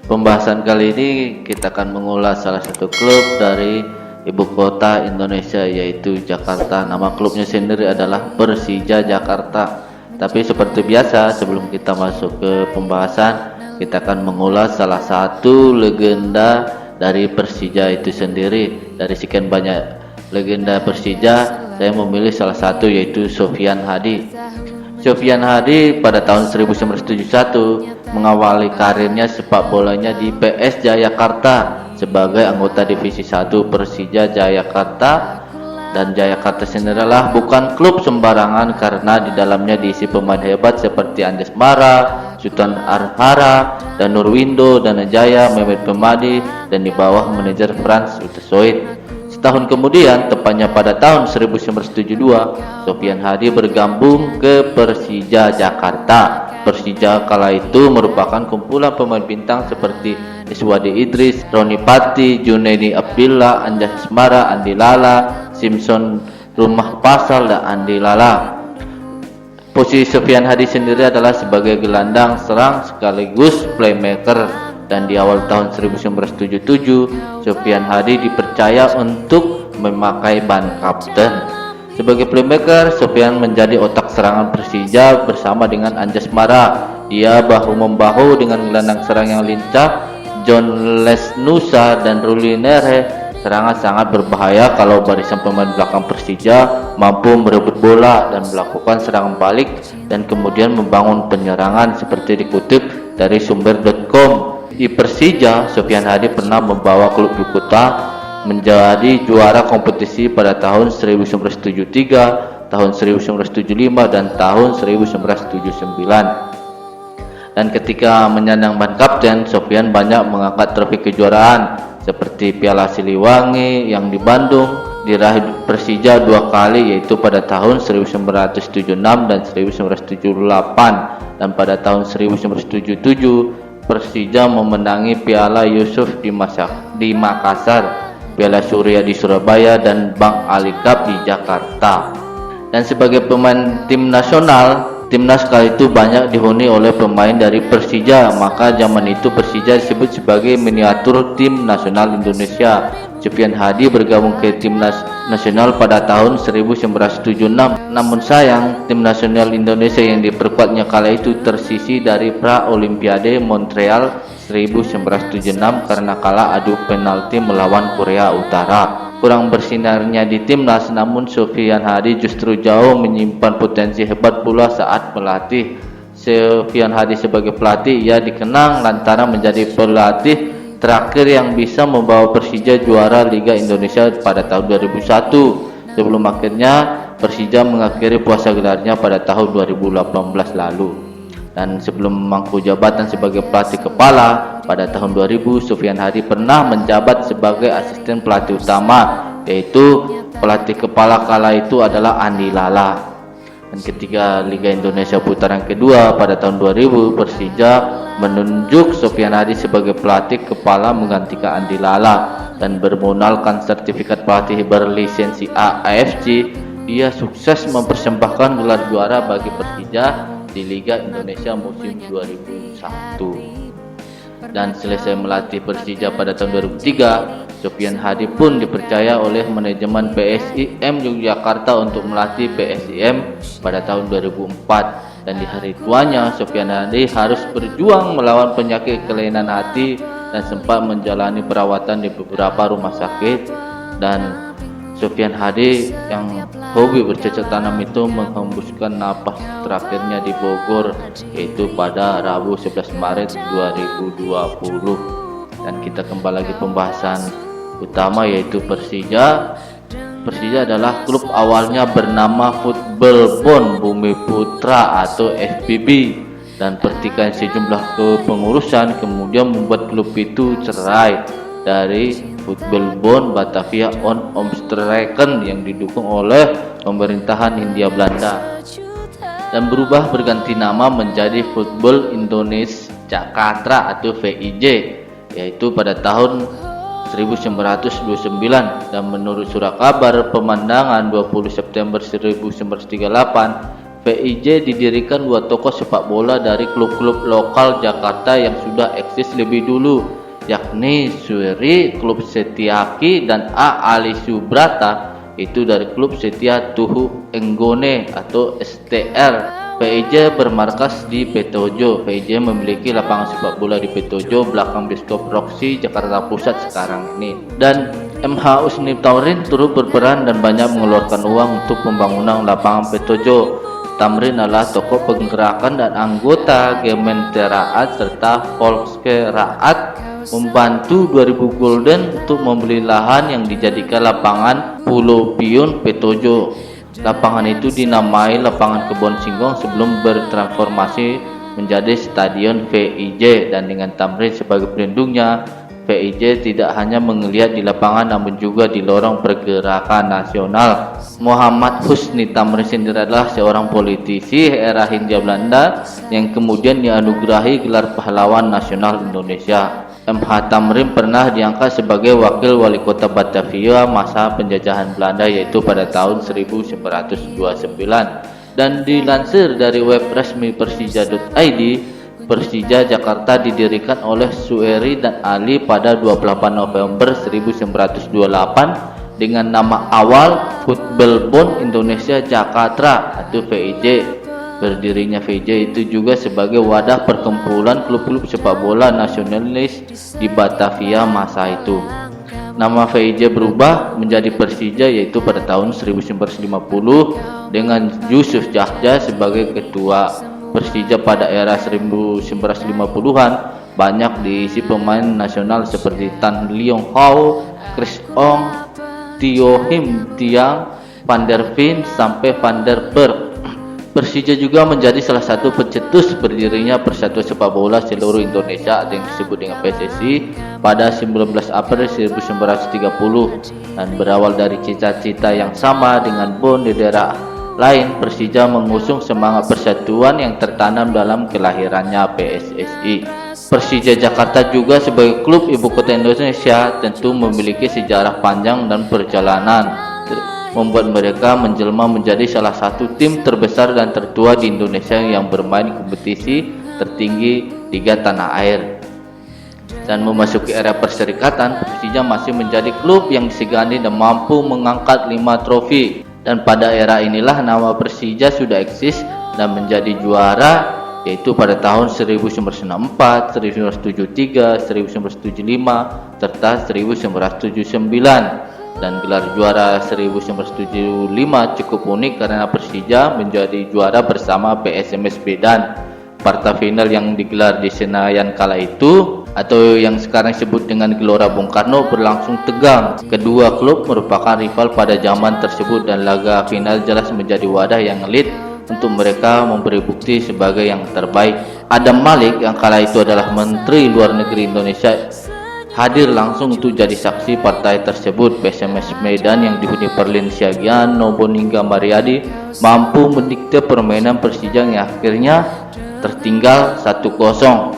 Pembahasan kali ini kita akan mengulas salah satu klub dari ibu kota Indonesia, yaitu Jakarta. Nama klubnya sendiri adalah Persija Jakarta. Tapi seperti biasa, sebelum kita masuk ke pembahasan, kita akan mengulas salah satu legenda dari Persija itu sendiri. Dari sekian banyak legenda Persija, saya memilih salah satu, yaitu Sofyan Hadi. Sofyan Hadi pada tahun 1971 mengawali karirnya sepak bolanya di PS Jayakarta sebagai anggota divisi 1 Persija Jayakarta. Dan Jayakarta sendiri adalah bukan klub sembarangan karena di dalamnya diisi pemain hebat seperti Anjas Mara, Sultan Arhara, dan Nurwindo, Danajaya, Mehmet Pemadi, dan di bawah manajer Frans Utesoid. Setahun kemudian, tepatnya pada tahun 1972, Sofyan Hadi bergabung ke Persija Jakarta. Persija kala itu merupakan kumpulan pemain bintang seperti Iswadi Idris, Roni Pati, Junaidi Abdillah, Anjas Mara, Andi Lala, Simpson Rumah Pasal, dan Andi Lala. Posisi Sofyan Hadi sendiri adalah sebagai gelandang serang sekaligus playmaker. Dan di awal tahun 1977, Sofyan Hadi dipercaya untuk memakai ban kapten. Sebagai playmaker, Sofyan menjadi otak serangan Persija bersama dengan Anjas Mara. Dia bahu-membahu dengan gelandang serang yang lincah, John Lesnusa dan Ruli Nere. Serangan sangat berbahaya kalau barisan pemain belakang Persija mampu merebut bola dan melakukan serangan balik dan kemudian membangun penyerangan, seperti dikutip dari sumber.com. Di Persija, Sofyan Hadi pernah membawa klub ibu kota menjadi juara kompetisi pada tahun 1973, tahun 1975, dan tahun 1979. Dan ketika menyandang ban kapten, Sofyan banyak mengangkat trofi kejuaraan seperti Piala Siliwangi yang di Bandung, diraih Persija 2 kali, yaitu pada tahun 1976 dan 1978. Dan pada tahun 1977, Persija memenangi Piala Yusuf di Makassar, Piala Surya di Surabaya, dan Bank Ali Cup di Jakarta. Dan sebagai pemain tim nasional, timnas kali itu banyak dihuni oleh pemain dari Persija, maka zaman itu Persija disebut sebagai miniatur tim nasional Indonesia. Sofyan Hadi bergabung ke timnas nasional pada tahun 1976. Namun sayang, tim nasional Indonesia yang diperkuatnya kala itu tersisih dari Pra-Olimpiade Montreal 1976 karena kalah adu penalti melawan Korea Utara. Kurang bersinarnya di timnas, namun Sofyan Hadi justru jauh menyimpan potensi hebat pula saat melatih. Sofyan Hadi sebagai pelatih, ia dikenang lantaran menjadi pelatih terakhir yang bisa membawa Persija juara Liga Indonesia pada tahun 2001, sebelum akhirnya Persija mengakhiri puasa gelarnya pada tahun 2018 lalu. Dan sebelum memangku jabatan sebagai pelatih kepala pada tahun 2000, Sofyan Hadi pernah menjabat sebagai asisten pelatih utama, yaitu pelatih kepala kala itu adalah Andi Lala. Dan ketika Liga Indonesia putaran kedua pada tahun 2000, Persija menunjuk Sofyan Hadi sebagai pelatih kepala menggantikan Andi Lala, dan bermodalkan sertifikat pelatih berlisensi A AFC, dia sukses mempersembahkan gelar juara bagi Persija di Liga Indonesia musim 2001. Dan selesai melatih Persija pada tahun 2003, Sofyan Hadi pun dipercaya oleh manajemen PSIM Yogyakarta untuk melatih PSIM pada tahun 2004. Dan di hari tuanya, Sofyan Hadi harus berjuang melawan penyakit kelainan hati dan sempat menjalani perawatan di beberapa rumah sakit. Dan Sofyan Hadi yang hobi bercocok tanam itu menghembuskan napas terakhirnya di Bogor, yaitu pada Rabu 11 Maret 2020. Dan kita kembali lagi pembahasan utama, yaitu Persija. Persija adalah klub awalnya bernama Football Bond Bumi Putra atau FBB, dan pertikaian sejumlah kepengurusan kemudian membuat klub itu cerai dari Football Bond Batavia on Omstreken yang didukung oleh pemerintahan Hindia Belanda, dan berubah berganti nama menjadi Football Indonesia Jakarta atau VIJ, yaitu pada tahun 1929. Dan menurut surat kabar pemandangan 20 September 1938, PIJ didirikan dua tokoh sepak bola dari klub-klub lokal Jakarta yang sudah eksis lebih dulu, yakni Sueri klub Setiaki dan A. Ali Subrata itu dari klub Setia Tuhu Enggone atau STR. PIJ bermarkas di Petojo. PIJ memiliki lapangan sepak bola di Petojo belakang Bioskop Roxy Jakarta Pusat sekarang ini. Dan MH Usnip Tamrin turut berperan dan banyak mengeluarkan uang untuk pembangunan lapangan Petojo. Tamrin adalah tokoh penggerakan dan anggota Gemeenteraad serta Volksgeraad membantu 2000 Gulden untuk membeli lahan yang dijadikan lapangan Pulau Piun Petojo. Lapangan itu dinamai Lapangan Kebon Singkong sebelum bertransformasi menjadi Stadion VIJ, dan dengan Tamrin sebagai pelindungnya, VIJ tidak hanya melihat di lapangan namun juga di lorong pergerakan nasional. Muhammad Husni Tamrin sendiri adalah seorang politisi era Hindia Belanda yang kemudian dianugerahi gelar pahlawan nasional Indonesia. MH Tamrin pernah diangkat sebagai wakil wali kota Batavia masa penjajahan Belanda, yaitu pada tahun 1929. Dan dilansir dari web resmi persija.id, Persija Jakarta didirikan oleh Sueri dan Ali pada 28 November 1928 dengan nama awal Football Bond Indonesia Jakarta atau VIJ. Berdirinya VIJ itu juga sebagai wadah perkumpulan klub-klub sepak bola nasionalis di Batavia masa itu. Nama VIJ berubah menjadi Persija yaitu pada tahun 1950 dengan Yusuf Jahja sebagai ketua. Persija pada era 1950-an banyak diisi pemain nasional seperti Tan Leong Hau, Chris Ong, Tio Him Tiang, Van der Veen sampai Van der Berg. Persija juga menjadi salah satu pencetus berdirinya Persatuan Sepak Bola Seluruh Indonesia atau yang disebut dengan PSSI pada 19 April 1930 dan berawal dari cita-cita yang sama dengan Bond di daerah lain. Persija mengusung semangat persatuan yang tertanam dalam kelahirannya PSSI. Persija Jakarta juga sebagai klub ibu kota Indonesia tentu memiliki sejarah panjang dan perjalanan membuat mereka menjelma menjadi salah satu tim terbesar dan tertua di Indonesia yang bermain kompetisi tertinggi Liga Tanah Air. Dan memasuki era perserikatan, Persija masih menjadi klub yang disegani dan mampu mengangkat 5 trofi. Dan pada era inilah nama Persija sudah eksis dan menjadi juara, yaitu pada tahun 1964, 1973, 1975, serta 1979. Dan gelar juara 1975 cukup unik karena Persija menjadi juara bersama PSMS Medan. Partai final yang digelar di Senayan kala itu atau yang sekarang disebut dengan Gelora Bung Karno berlangsung tegang. Kedua klub merupakan rival pada zaman tersebut dan laga final jelas menjadi wadah yang elit untuk mereka memberi bukti sebagai yang terbaik. Adam Malik yang kala itu adalah Menteri Luar Negeri Indonesia hadir langsung untuk jadi saksi partai tersebut. PSMS Medan yang dihuni Perlin Siagian, Nobon hingga Mariadi mampu mendikte permainan Persija yang akhirnya tertinggal 1-0.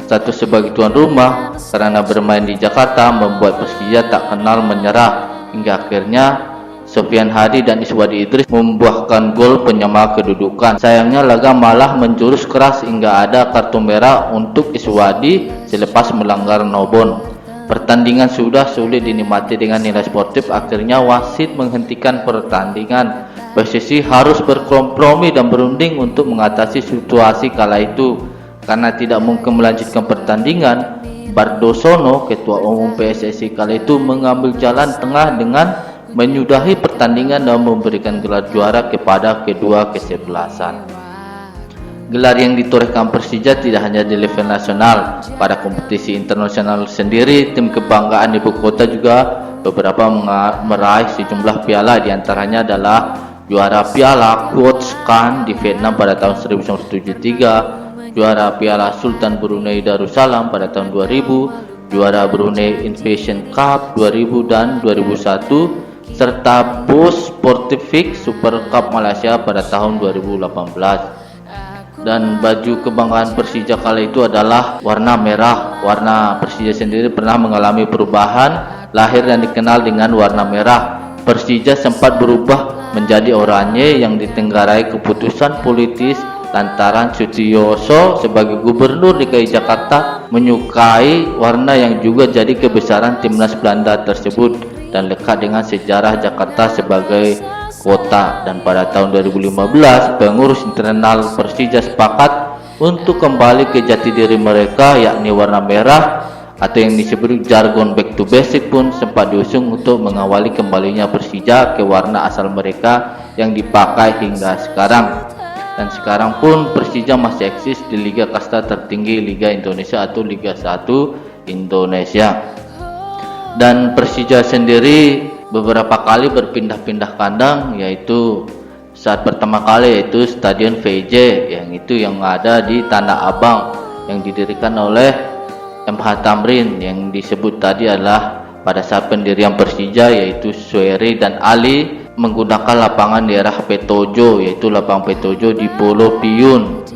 Status sebagai tuan rumah karena bermain di Jakarta membuat Persija tak kenal menyerah hingga akhirnya Sofian Hadi dan Iswadi Idris membuahkan gol penyama kedudukan. Sayangnya laga malah menjurus keras hingga ada kartu merah untuk Iswadi selepas melanggar Nobon. Pertandingan sudah sulit dinikmati dengan nilai sportif, akhirnya wasit menghentikan pertandingan. PSSI harus berkompromi dan berunding untuk mengatasi situasi kala itu. Karena tidak mungkin melanjutkan pertandingan, Bardosono, ketua umum PSSI kala itu, mengambil jalan tengah dengan menyudahi pertandingan dan memberikan gelar juara kepada kedua kesebelasan. Gelar yang ditorehkan Persija tidak hanya di level nasional, pada kompetisi internasional sendiri tim kebanggaan ibu kota juga beberapa meraih sejumlah piala, diantaranya adalah juara Piala Quotes Khan di Vietnam pada tahun 1973, juara Piala Sultan Brunei Darussalam pada tahun 2000, juara Brunei Invasion Cup 2000 dan 2001, serta Bos Sportific Super Cup Malaysia pada tahun 2018. Dan baju kebanggaan Persija kala itu adalah warna merah. Warna Persija sendiri pernah mengalami perubahan, lahir dan dikenal dengan warna merah. Persija sempat berubah menjadi oranye yang ditenggarai keputusan politis lantaran Sutioso sebagai Gubernur DKI Jakarta menyukai warna yang juga jadi kebesaran timnas Belanda tersebut dan lekat dengan sejarah Jakarta sebagai kota. Dan pada tahun 2015 pengurus internal Persija sepakat untuk kembali ke jati diri mereka, yakni warna merah atau yang disebut jargon back to basic pun sempat diusung untuk mengawali kembalinya Persija ke warna asal mereka yang dipakai hingga sekarang. Dan sekarang pun Persija masih eksis di Liga Kasta tertinggi Liga Indonesia atau Liga 1 Indonesia. Dan Persija sendiri beberapa kali berpindah-pindah kandang, yaitu saat pertama kali yaitu Stadion VJ yang ada di Tanah Abang yang didirikan oleh MH Tamrin, yang disebut tadi adalah pada saat pendirian Persija yaitu Sueri dan Ali menggunakan lapangan daerah Petojo, yaitu lapangan Petojo di Pulau Piyun.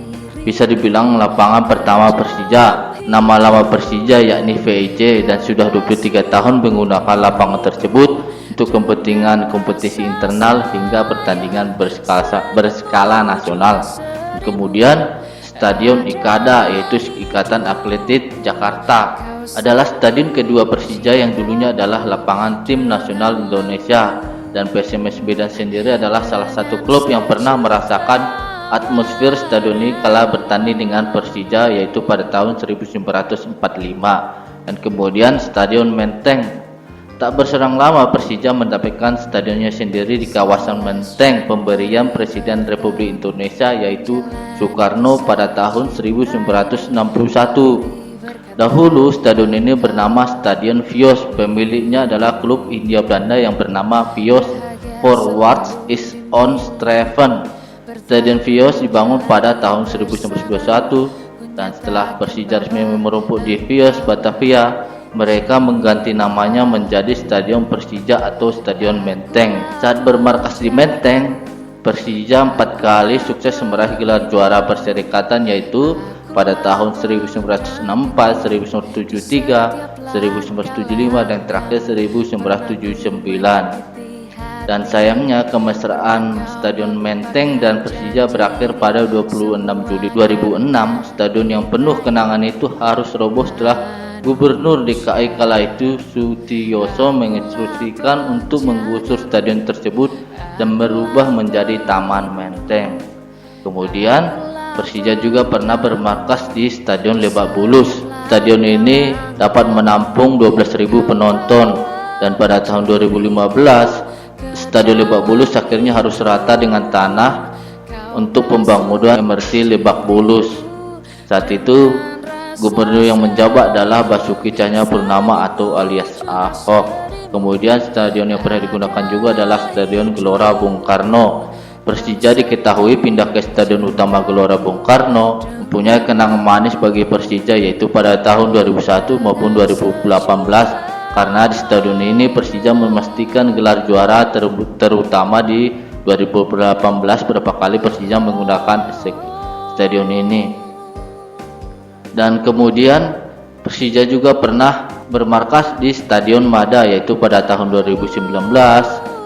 Bisa dibilang lapangan pertama Persija. Nama lama Persija yakni VIJ dan sudah 23 tahun menggunakan lapangan tersebut untuk kepentingan kompetisi internal hingga pertandingan berskala nasional. Kemudian Stadion Ikada, yaitu Ikatan Atletik Jakarta, adalah stadion kedua Persija yang dulunya adalah lapangan tim nasional Indonesia. Dan PSMS Medan sendiri adalah salah satu klub yang pernah merasakan atmosfer stadion ini kala bertanding dengan Persija, yaitu pada tahun 1945. Dan kemudian Stadion Menteng. Tak berserang lama Persija mendapatkan stadionnya sendiri di kawasan Menteng pemberian Presiden Republik Indonesia yaitu Soekarno pada tahun 1961. Dahulu stadion ini bernama Stadion Vios, pemiliknya adalah klub Hindia Belanda yang bernama Vios Forwards is on Streven. Stadion Vios dibangun pada tahun 1921 dan setelah Persija resmi merumput di Vios Batavia, mereka mengganti namanya menjadi Stadion Persija atau Stadion Menteng. Saat bermarkas di Menteng, Persija 4 kali sukses meraih gelar juara perserikatan, yaitu pada tahun 1964, 1973, 1975 dan terakhir 1979. Dan sayangnya kemesraan Stadion Menteng dan Persija berakhir pada 26 Juli 2006. Stadion yang penuh kenangan itu harus roboh setelah Gubernur DKI kala itu Sutioso menginstruksikan untuk menggusur stadion tersebut dan merubah menjadi Taman Menteng. Kemudian Persija juga pernah bermarkas di Stadion Lebak Bulus. Stadion ini dapat menampung 12.000 penonton dan pada tahun 2015 Stadion Lebak Bulus akhirnya harus rata dengan tanah untuk pembangunan MRT Lebak Bulus. Saat itu Gubernur yang menjabat adalah Basuki Cahayapurnama atau alias Ahok. Kemudian stadion yang pernah digunakan juga adalah Stadion Gelora Bung Karno. Persija diketahui pindah ke Stadion Utama Gelora Bung Karno mempunyai kenangan manis bagi Persija, yaitu pada tahun 2001 maupun 2018, karena di stadion ini Persija memastikan gelar juara terutama di 2018 berapa kali Persija menggunakan stadion ini. Dan kemudian Persija juga pernah bermarkas di Stadion Mada, yaitu pada tahun 2019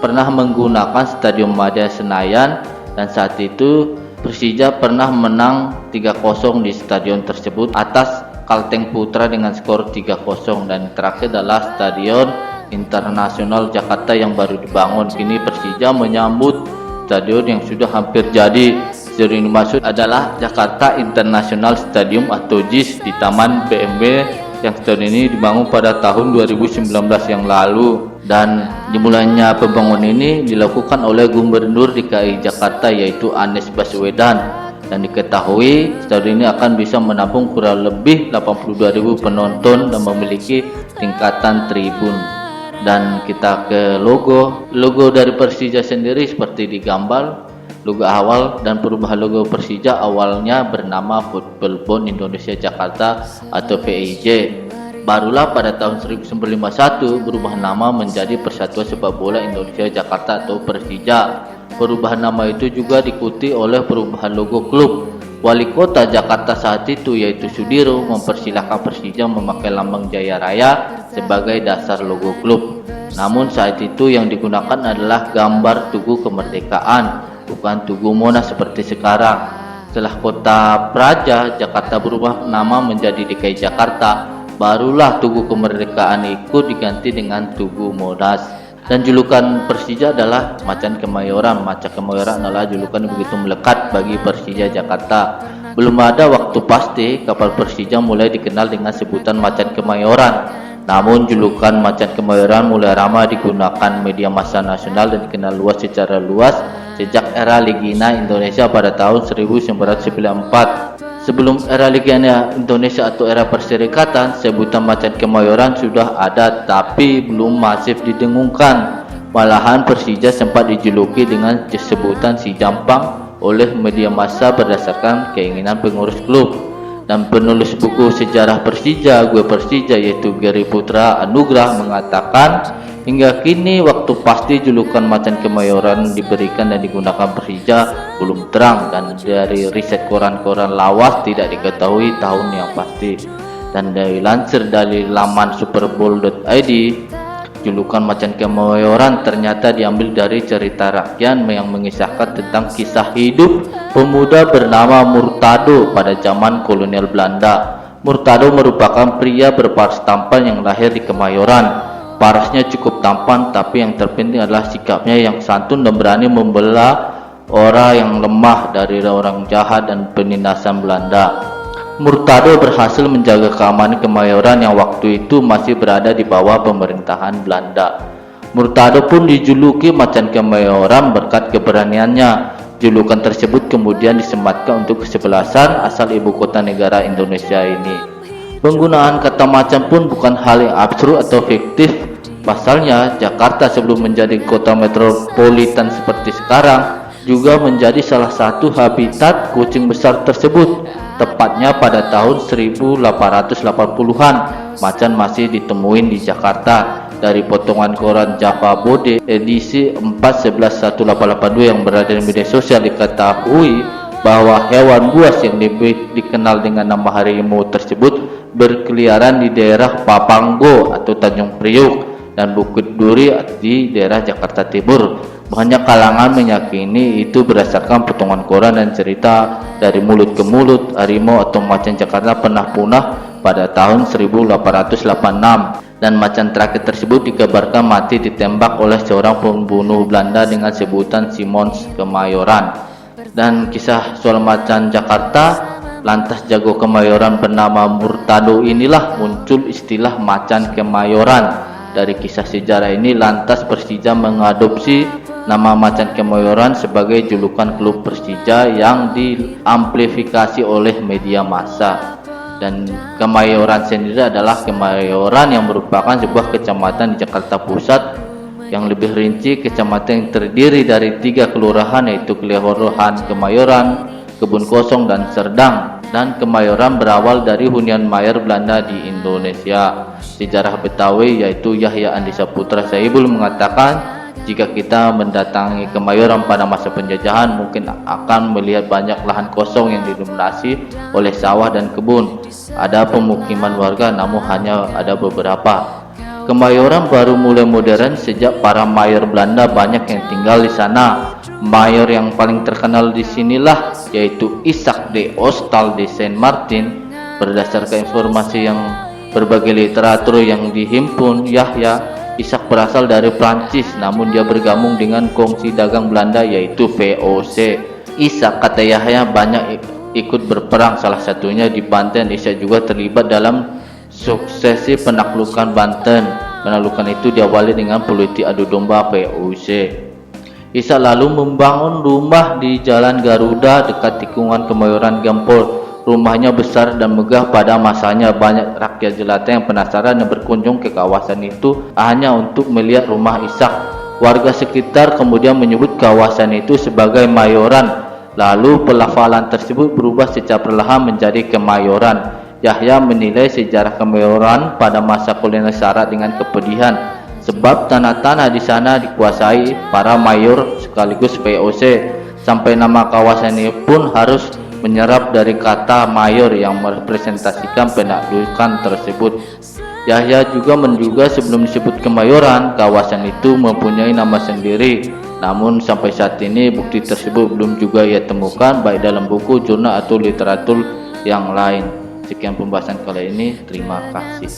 pernah menggunakan Stadion Mada Senayan, dan saat itu Persija pernah menang 3-0 di stadion tersebut atas Kalteng Putra dengan skor 3-0. Dan terakhir adalah Stadion Internasional Jakarta yang baru dibangun. Kini Persija menyambut stadion yang sudah hampir jadi. Stadion yang dimaksud adalah Jakarta International Stadium atau JIS di Taman BMW, yang stadion ini dibangun pada tahun 2019 yang lalu. Dan dimulainya pembangunan ini dilakukan oleh Gubernur DKI Jakarta yaitu Anies Baswedan, dan diketahui stadion ini akan bisa menampung kurang lebih 82.000 penonton dan memiliki tingkatan tribun. Dan kita ke logo dari Persija sendiri seperti di gambar. Logo awal dan perubahan logo Persija awalnya bernama Football Bond Indonesia Jakarta atau VIJ. Barulah pada tahun 1951 berubah nama menjadi Persatuan Sepak Bola Indonesia Jakarta atau Persija. Perubahan nama itu juga diikuti oleh perubahan logo klub. Wali Kota Jakarta saat itu yaitu Sudiro mempersilahkan Persija memakai lambang Jaya Raya sebagai dasar logo klub. Namun saat itu yang digunakan adalah gambar Tugu Kemerdekaan, bukan Tugu Monas seperti sekarang. Setelah Kota Praja, Jakarta berubah nama menjadi DKI Jakarta, barulah Tugu Kemerdekaan ikut diganti dengan Tugu Monas. Dan julukan Persija adalah Macan Kemayoran. Macan Kemayoran adalah julukan yang begitu melekat bagi Persija Jakarta. Belum ada waktu pasti kapal Persija mulai dikenal dengan sebutan Macan Kemayoran. Namun julukan Macan Kemayoran mulai ramai digunakan media massa nasional dan dikenal luas secara luas sejak era Legina Indonesia pada tahun 1994. Sebelum era Legina Indonesia atau era Perserikatan, sebutan Macan Kemayoran sudah ada tapi belum masif didengungkan. Malahan Persija sempat dijuluki dengan sebutan Si Jampang oleh media massa berdasarkan keinginan pengurus klub. Dan penulis buku sejarah Persija, Gue Persija, yaitu Gary Putra Anugrah mengatakan, hingga kini waktu pasti julukan Macan Kemayoran diberikan dan digunakan Persija belum terang, dan dari riset koran-koran lawas tidak diketahui tahun yang pasti. Dan dari lansir dari laman superbowl.id, julukan Macan Kemayoran ternyata diambil dari cerita rakyat yang mengisahkan tentang kisah hidup pemuda bernama Murtado pada zaman kolonial Belanda. Murtado merupakan pria berparas tampan yang lahir di Kemayoran. Parasnya cukup tampan, tapi yang terpenting adalah sikapnya yang santun dan berani membela orang yang lemah dari orang jahat dan penindasan Belanda. Murtado berhasil menjaga keamanan Kemayoran yang waktu itu masih berada di bawah pemerintahan Belanda. Murtado pun dijuluki Macan Kemayoran berkat keberaniannya. Julukan tersebut kemudian disematkan untuk kesebelasan asal ibu kota negara Indonesia ini. Penggunaan kata macan pun bukan hal yang absurd atau fiktif. Pasalnya, Jakarta sebelum menjadi kota metropolitan seperti sekarang juga menjadi salah satu habitat kucing besar tersebut. Tepatnya pada tahun 1880-an, macan masih ditemuin di Jakarta. Dari potongan koran Java Bode edisi 4/11/1882 yang berada di media sosial diketahui bahwa hewan buas yang lebih dikenal dengan nama harimau tersebut berkeliaran di daerah Papanggo atau Tanjung Priuk dan Bukit Duri di daerah Jakarta Timur. Banyak kalangan meyakini itu berdasarkan potongan koran dan cerita dari mulut ke mulut. Harimau atau macan Jakarta pernah punah pada tahun 1886 dan macan terakhir tersebut dikabarkan mati ditembak oleh seorang pembunuh Belanda dengan sebutan Simons Kemayoran. Dan kisah soal macan Jakarta, lantas jago Kemayoran bernama Murtado inilah muncul istilah Macan Kemayoran. Dari kisah sejarah ini lantas Persija mengadopsi nama Macan Kemayoran sebagai julukan klub Persija yang diamplifikasi oleh media massa. Dan Kemayoran sendiri adalah Kemayoran yang merupakan sebuah kecamatan di Jakarta Pusat. Yang lebih rinci, kecamatan yang terdiri dari 3 kelurahan yaitu Kelurahan Kemayoran, Kebun Kosong, dan Serdang. Dan Kemayoran berawal dari hunian mayor Belanda di Indonesia. Sejarah Betawi yaitu Yahya Andi Saputra Sahibul mengatakan, jika kita mendatangi Kemayoran pada masa penjajahan mungkin akan melihat banyak lahan kosong yang didominasi oleh sawah dan kebun. Ada pemukiman warga namun hanya ada beberapa. Kemayoran baru mulai modern sejak para mayor Belanda banyak yang tinggal di sana. Mayor yang paling terkenal di sinilah yaitu Isaac de Hostal de Saint Martin. Berdasarkan informasi yang berbagai literatur yang dihimpun, Yahya, Isaac berasal dari Prancis, namun dia bergabung dengan kongsi dagang Belanda yaitu VOC. Isaac, kata Yahya, banyak ikut berperang, salah satunya di Banten. Isaac juga terlibat dalam suksesi penaklukan Banten. Penaklukan itu diawali dengan politik adu domba VOC. Isaac lalu membangun rumah di Jalan Garuda dekat tikungan Kemayoran Gempol. Rumahnya besar dan megah pada masanya. Banyak rakyat jelata yang penasaran dan berkunjung ke kawasan itu hanya untuk melihat rumah Isaac. Warga sekitar kemudian menyebut kawasan itu sebagai Mayoran. Lalu pelafalan tersebut berubah secara perlahan menjadi Kemayoran. Yahya menilai sejarah Kemayoran pada masa kolonial syarat dengan kepedihan, sebab tanah-tanah di sana dikuasai para mayor sekaligus VOC. Sampai nama kawasan ini pun harus menyerap dari kata mayor yang merepresentasikan penaklukan tersebut. Yahya juga menduga sebelum disebut Kemayoran, kawasan itu mempunyai nama sendiri. Namun sampai saat ini bukti tersebut belum juga ia temukan baik dalam buku, jurnal atau literatur yang lain. Sekian pembahasan kali ini. Terima kasih.